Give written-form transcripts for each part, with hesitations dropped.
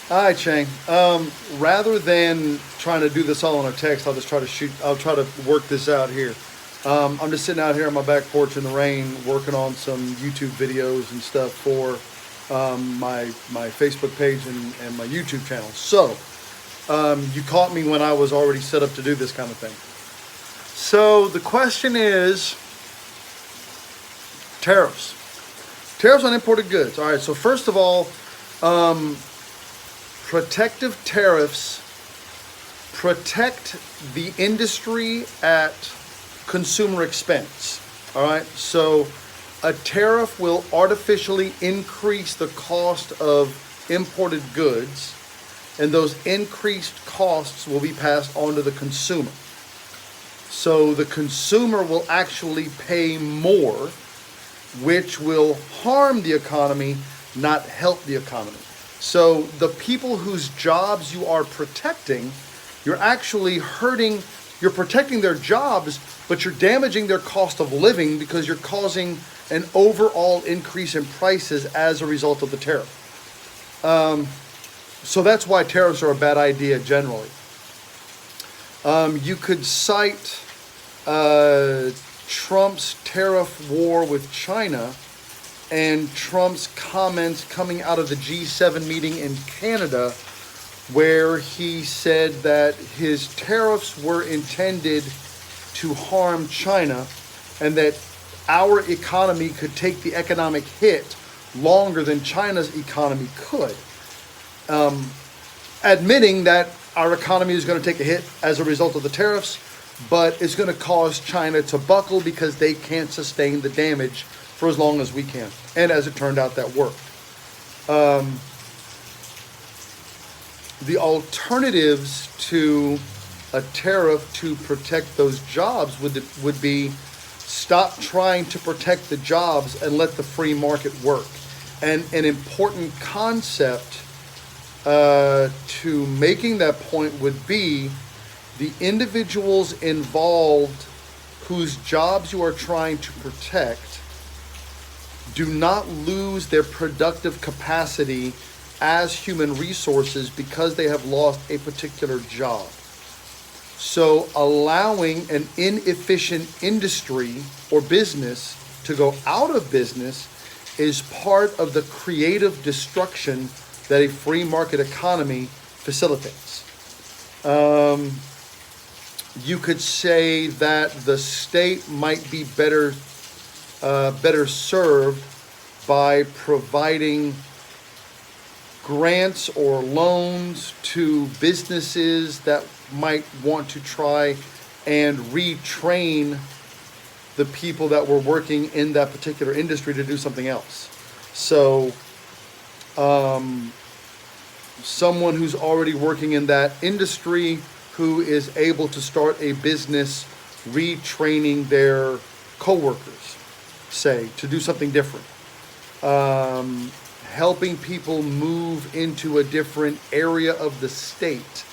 All right, Chang. Rather than trying to do this all on a text, I'll just try to shoot. I'll try to work this out here. I'm just sitting out here on my back porch in the rain, working on some YouTube videos and stuff for my Facebook page and my YouTube channel. So you caught me when I was already set up to do this kind of thing. So the question is tariffs. Tariffs on imported goods. All right. So first of all, protective tariffs protect the industry at consumer expense. All right, so a tariff will artificially increase the cost of imported goods, and those increased costs will be passed on to the consumer. So the consumer will actually pay more, which will harm the economy, not help the economy. So the people whose jobs you are protecting, you're actually hurting, you're protecting their jobs, but you're damaging their cost of living because you're causing an overall increase in prices as a result of the tariff. So that's why tariffs are a bad idea generally. You could cite Trump's tariff war with China and Trump's comments coming out of the G7 meeting in Canada, where he said that his tariffs were intended to harm China and that our economy could take the economic hit longer than China's economy could. Admitting that our economy is going to take a hit as a result of the tariffs, but it's going to cause China to buckle because they can't sustain the damage for as long as we can. And as it turned out, that worked. The alternatives to a tariff to protect those jobs would be stop trying to protect the jobs and let the free market work. And an important concept to making that point would be the individuals involved whose jobs you are trying to protect do not lose their productive capacity as human resources because they have lost a particular job. So allowing an inefficient industry or business to go out of business is part of the creative destruction that a free market economy facilitates. You could say that the state might be better served by providing grants or loans to businesses that might want to try and retrain the people that were working in that particular industry to do something else. So someone who's already working in that industry who is able to start a business retraining their coworkers, say, to do something different. Helping people move into a different area of the state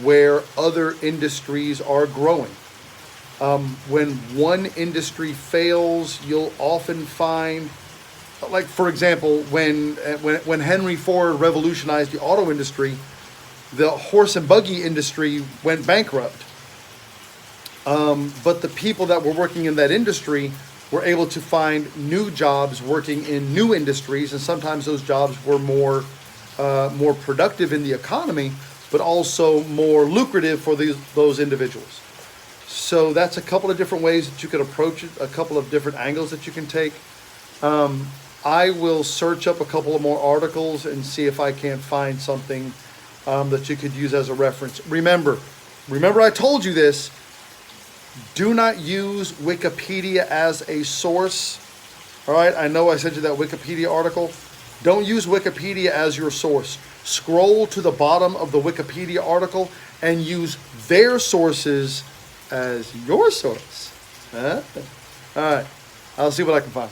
where other industries are growing. When one industry fails, you'll often find, like for example, when Henry Ford revolutionized the auto industry, the horse and buggy industry went bankrupt. But the people that were working in that industry were able to find new jobs working in new industries, and sometimes those jobs were more productive in the economy, but also more lucrative for those individuals. So that's a couple of different ways that you could approach it, a couple of different angles that you can take. I will search up a couple of more articles and see if I can find something that you could use as a reference. Remember I told you this. Do not use Wikipedia as a source. All right, I know I sent you that Wikipedia article. Don't use Wikipedia as your source. Scroll to the bottom of the Wikipedia article and use their sources as your source. All right, I'll see what I can find.